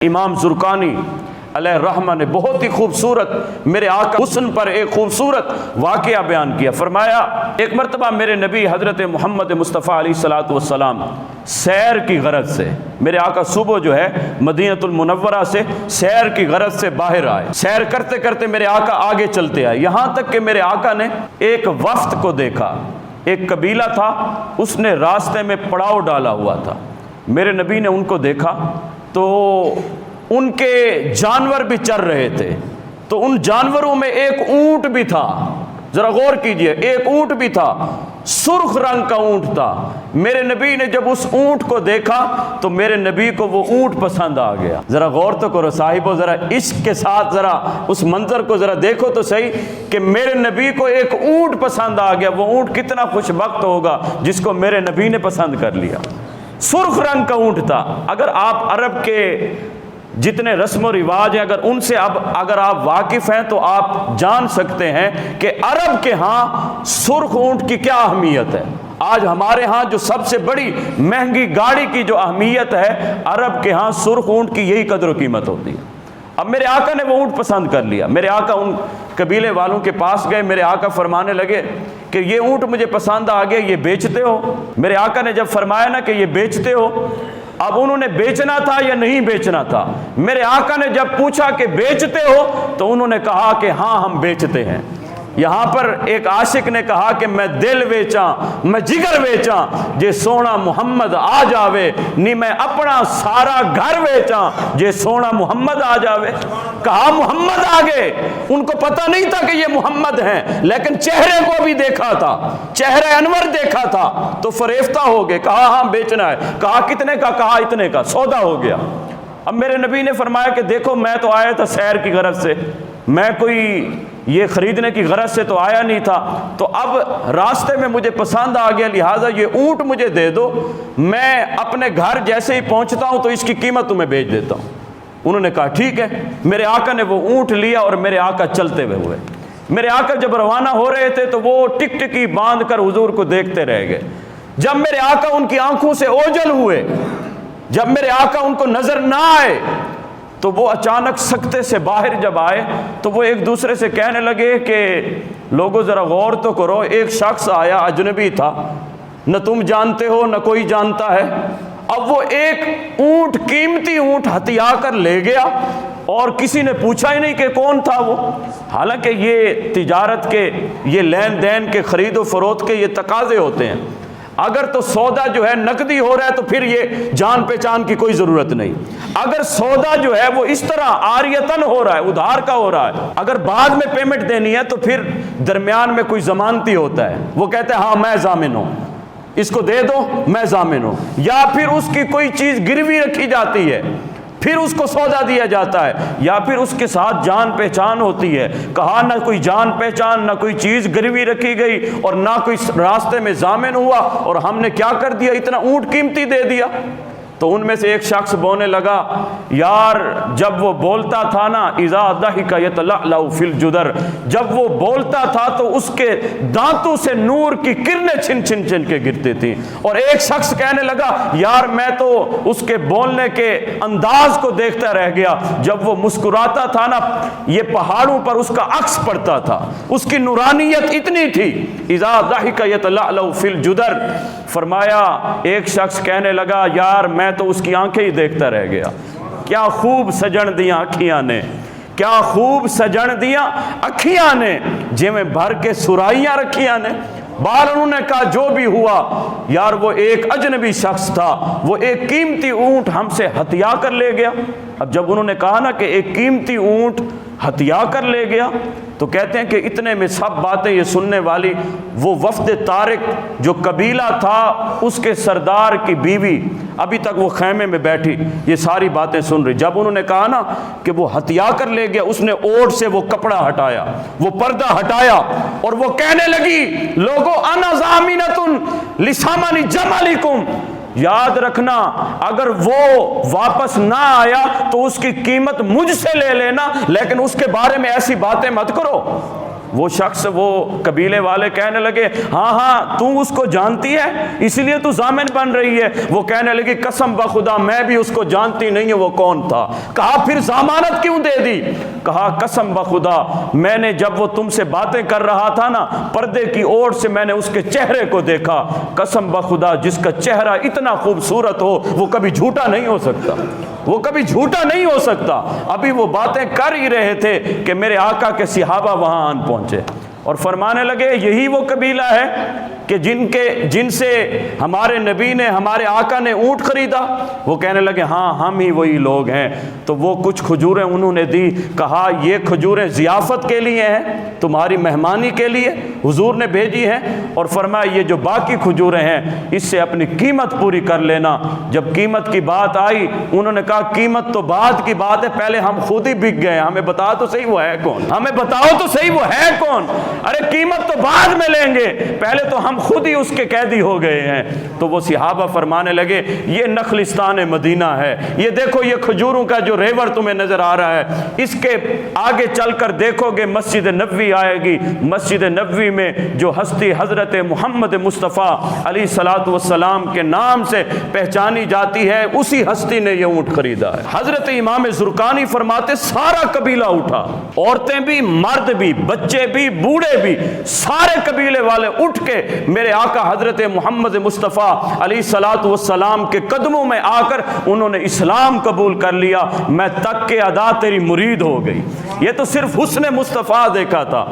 امام زرقانی علیہ الرحمہ نے بہت ہی خوبصورت میرے آقا حسن پر ایک خوبصورت واقعہ بیان کیا۔ فرمایا ایک مرتبہ میرے نبی حضرت محمد مصطفیٰ علیہ الصلوۃ والسلام سیر کی غرض سے، میرے آقا صبح جو ہے مدینہ المنورہ سے سیر کی غرض سے باہر آئے۔ سیر کرتے کرتے میرے آقا آگے چلتے آئے، یہاں تک کہ میرے آقا نے ایک وفد کو دیکھا۔ ایک قبیلہ تھا، اس نے راستے میں پڑاؤ ڈالا ہوا تھا۔ میرے نبی نے ان کو دیکھا تو ان کے جانور بھی چر رہے تھے، تو ان جانوروں میں ایک اونٹ بھی تھا۔ ذرا غور کیجئے، ایک اونٹ بھی تھا، سرخ رنگ کا اونٹ تھا۔ میرے نبی نے جب اس اونٹ کو دیکھا تو میرے نبی کو وہ اونٹ پسند آ گیا۔ ذرا غور تو کرو صاحبو، ذرا عشق کے ساتھ ذرا اس منظر کو ذرا دیکھو تو صحیح کہ میرے نبی کو ایک اونٹ پسند آ گیا۔ وہ اونٹ کتنا خوش بخت ہوگا جس کو میرے نبی نے پسند کر لیا۔ سرخ رنگ کا اونٹ تھا۔ اگر آپ عرب کے جتنے رسم و رواج ہیں اگر آپ واقف ہیں تو آپ جان سکتے ہیں کہ عرب کے ہاں سرخ اونٹ کی کیا اہمیت ہے۔ آج ہمارے ہاں جو سب سے بڑی مہنگی گاڑی کی جو اہمیت ہے، عرب کے ہاں سرخ اونٹ کی یہی قدر و قیمت ہوتی ہے۔ اب میرے آقا نے وہ اونٹ پسند کر لیا۔ میرے آقا ان قبیلے والوں کے پاس گئے، میرے آقا فرمانے لگے کہ یہ اونٹ مجھے پسند آ گیا، یہ بیچتے ہو؟ میرے آقا نے جب فرمایا نا کہ یہ بیچتے ہو، اب انہوں نے بیچنا تھا یا نہیں بیچنا تھا؟ میرے آقا نے جب پوچھا کہ بیچتے ہو تو انہوں نے کہا کہ ہاں ہم بیچتے ہیں۔ یہاں پر ایک عاشق نے کہا کہ میں دل ویچاں میں جگر ویچاں جے سونا محمد آ جاوے، نی میں اپنا سارا گھر ویچاں جے سونا محمد آ جاوے۔ کہا محمد آگے، ان کو پتہ نہیں تھا کہ یہ محمد ہیں، لیکن چہرے کو بھی دیکھا تھا، چہرے انور دیکھا تھا تو فریفتہ ہو گئے۔ کہا ہاں بیچنا ہے۔ کہا کتنے کا؟ کہا اتنے کا۔ سودا ہو گیا۔ اب میرے نبی نے فرمایا کہ دیکھو میں تو آیا تھا سیر کی غرض سے، میں کوئی یہ خریدنے کی غرض سے تو آیا نہیں تھا، تو اب راستے میں مجھے پسند آ گیا، لہٰذا یہ اونٹ مجھے دے دو، میں اپنے گھر جیسے ہی پہنچتا ہوں تو اس کی قیمت تمہیں بیچ دیتا ہوں۔ انہوں نے کہا ٹھیک ہے۔ میرے آقا نے وہ اونٹ لیا اور میرے آقا چلتے ہوئے میرے آقا جب روانہ ہو رہے تھے تو وہ ٹک ٹکی باندھ کر حضور کو دیکھتے رہ گئے۔ جب میرے آقا ان کی آنکھوں سے اوجھل ہوئے، جب میرے آقا ان کو نظر نہ آئے تو وہ اچانک سکتے سے باہر جب آئے تو وہ ایک دوسرے سے کہنے لگے کہ لوگوں ذرا غور تو کرو، ایک شخص آیا اجنبی تھا، نہ تم جانتے ہو نہ کوئی جانتا ہے، اب وہ ایک اونٹ، قیمتی اونٹ ہتھیا کر لے گیا اور کسی نے پوچھا ہی نہیں کہ کون تھا وہ۔ حالانکہ یہ تجارت کے، یہ لین دین کے، خرید و فروخت کے یہ تقاضے ہوتے ہیں۔ اگر تو سودا جو ہے نقدی ہو رہا ہے تو پھر یہ جان پہچان کی کوئی ضرورت نہیں۔ اگر سودا جو ہے وہ اس طرح عاریتن ہو رہا ہے، ادھار کا ہو رہا ہے، اگر بعد میں پیمنٹ دینی ہے تو پھر درمیان میں کوئی ضمانتی ہوتا ہے، وہ کہتے ہیں ہاں میں ضامن ہوں، اس کو دے دو میں ضامن ہوں، یا پھر اس کی کوئی چیز گروی رکھی جاتی ہے پھر اس کو سودا دیا جاتا ہے، یا پھر اس کے ساتھ جان پہچان ہوتی ہے۔ کہا نہ کوئی جان پہچان، نہ کوئی چیز گروی رکھی گئی اور نہ کوئی راستے میں ضامن ہوا، اور ہم نے کیا کر دیا، اتنا اونٹ قیمتی دے دیا۔ تو ان میں سے ایک شخص بولنے لگا، یار جب وہ بولتا تھا نا، اذا ضحک یتلألأ فی الجدر، جب وہ بولتا تھا تو اس کے دانتوں سے نور کی کرنیں چھن چھن چھن کے گرتی تھیں۔ اور ایک شخص کہنے لگا، یار میں تو اس کے بولنے کے انداز کو دیکھتا رہ گیا، جب وہ مسکراتا تھا نا یہ پہاڑوں پر اس کا عکس پڑتا تھا، اس کی نورانیت اتنی تھی۔ اذا ضحک یتلألأ فی الجدر، فرمایا ایک شخص کہنے لگا، یار میں تو اس کی آنکھیں ہی دیکھتا رہ گیا، کیا خوب سجن دیاں اکھیاں نے، کیا خوب سجن دیاں اکھیاں نے، جے میں بھر کے سرائیاں رکھیاں نے۔ بار انہوں نے کہا جو بھی ہوا یار وہ ایک اجنبی شخص تھا، وہ ایک قیمتی اونٹ ہم سے ہتھیا کر لے گیا۔ اب جب انہوں نے کہا نا کہ ایک قیمتی اونٹ ہتھیا کر لے گیا تو کہتے ہیں کہ اتنے میں سب باتیں یہ سننے والی وہ وفد طارق جو قبیلہ تھا اس کے سردار کی بیوی ابھی تک وہ خیمے میں بیٹھی یہ ساری باتیں سن رہی۔ جب انہوں نے کہا نا کہ وہ ہتھیا کر لے گیا، اس نے اوٹ سے وہ کپڑا ہٹایا، وہ پردہ ہٹایا اور وہ کہنے لگی، لوگو انا ضامنۃ لثمن جملکم، یاد رکھنا اگر وہ واپس نہ آیا تو اس کی قیمت مجھ سے لے لینا، لیکن اس کے بارے میں ایسی باتیں مت کرو۔ وہ شخص وہ قبیلے والے کہنے لگے ہاں ہاں تو اس کو جانتی ہے اس لیے تو ضامن بن رہی ہے؟ وہ کہنے لگی قسم بخدا میں بھی اس کو جانتی نہیں ہوں وہ کون تھا۔ کہا پھر ضمانت کیوں دے دی؟ کہا قسم بخدا میں نے جب وہ تم سے باتیں کر رہا تھا نا پردے کی اوٹ سے میں نے اس کے چہرے کو دیکھا، قسم بخدا جس کا چہرہ اتنا خوبصورت ہو وہ کبھی جھوٹا نہیں ہو سکتا، وہ کبھی جھوٹا نہیں ہو سکتا۔ ابھی وہ باتیں کر ہی رہے تھے کہ میرے آقا کے صحابہ وہاں آن پہنچے اور فرمانے لگے یہی وہ قبیلہ ہے کہ جن سے ہمارے نبی نے ہمارے آقا نے اونٹ خریدا؟ وہ کہنے لگے ہاں ہم ہی وہی لوگ ہیں۔ تو وہ کچھ کھجوریں انہوں نے دی، کہا یہ کھجوریں ضیافت کے لیے ہیں، تمہاری مہمانی کے لیے حضور نے بھیجی ہیں، اور فرمایا یہ جو باقی کھجوریں ہیں اس سے اپنی قیمت پوری کر لینا۔ جب قیمت کی بات آئی انہوں نے کہا قیمت تو بعد کی بات ہے، پہلے ہم خود ہی بک گئے، ہمیں بتا تو صحیح وہ ہے کون، ہمیں بتاؤ تو صحیح وہ ہے کون، ارے قیمت تو بعد میں لیں گے، پہلے تو ہم خود ہی اس کے قیدی ہو گئے ہیں۔ تو وہ صحابہ فرمانے لگے یہ نخلستان مدینہ ہے، یہ دیکھو یہ کھجوروں کا جو ریور تمہیں نظر آ رہا ہے، اس کے آگے چل کر دیکھو گے مسجد نبوی آئے گی، مسجد نبوی میں جو ہستی حضرت محمد مصطفیٰ علیہ الصلوۃ والسلام کے نام سے پہچانی جاتی ہے اسی ہستی نے یہ اونٹ خریدا ہے۔ حضرت امام زرقانی فرماتے سارا قبیلہ اٹھا، عورتیں بھی مرد بھی بچے بھی بوڑھے بھی، سارے قبیلے والے اٹھ کے میرے آقا حضرت محمد مصطفیٰ علیہ الصلوۃ والسلام کے قدموں میں آ کر انہوں نے اسلام قبول کر لیا۔ میں تک کے ادا تیری مرید ہو گئی۔ یہ تو صرف حسن مصطفیٰ دیکھا تھا۔